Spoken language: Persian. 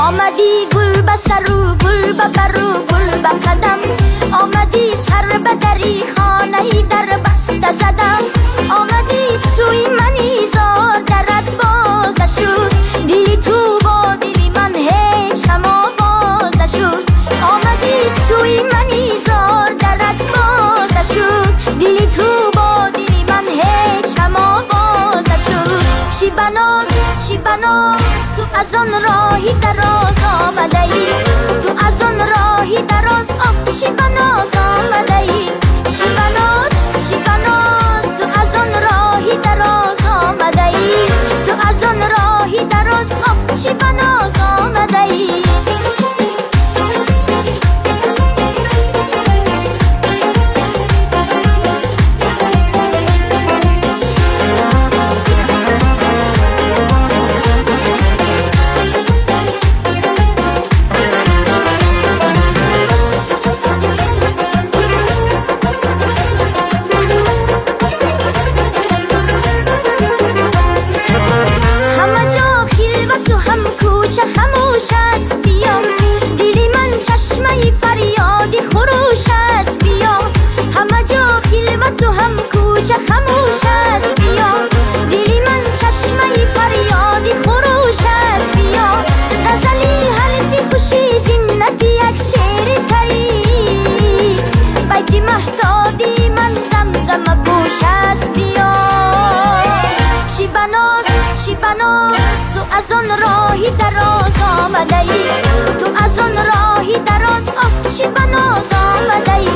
آمدی گل به سر و گل به بر و گل به قدم، آمدی سر به دری خانه در بسته زدم، آمدی سوی منی زار درت باز نشد، دلی تو با دلی من هیچ هم آواز نشد، آمدی سوی منی زار درت باز نشد، دلی تو با دلی من هیچ هم آواز نشد. شیبناز تو از آن راهی دراز آمده ای، تو از آن راهی دراز شیبناز آمده ای، شیبناز تو از آن راهی دراز آمده ای، تو از آن راهی دراز شیبناز آمده ای. خموش است بیا، دلی من چشمه فریادی خروش است بیا، همه جا خلوت و هم کوچه خموش است بیا، دلی من چشمه فریادی خروش است بیا، غزلی حرفی خوشی زینت یک شعر تایی، بیت مهتابی من زمزم پوش است بیا. شیبناز تو از آن راهی دراز آمده ای، تو از آن راهی دراز شیبناز آمده ای.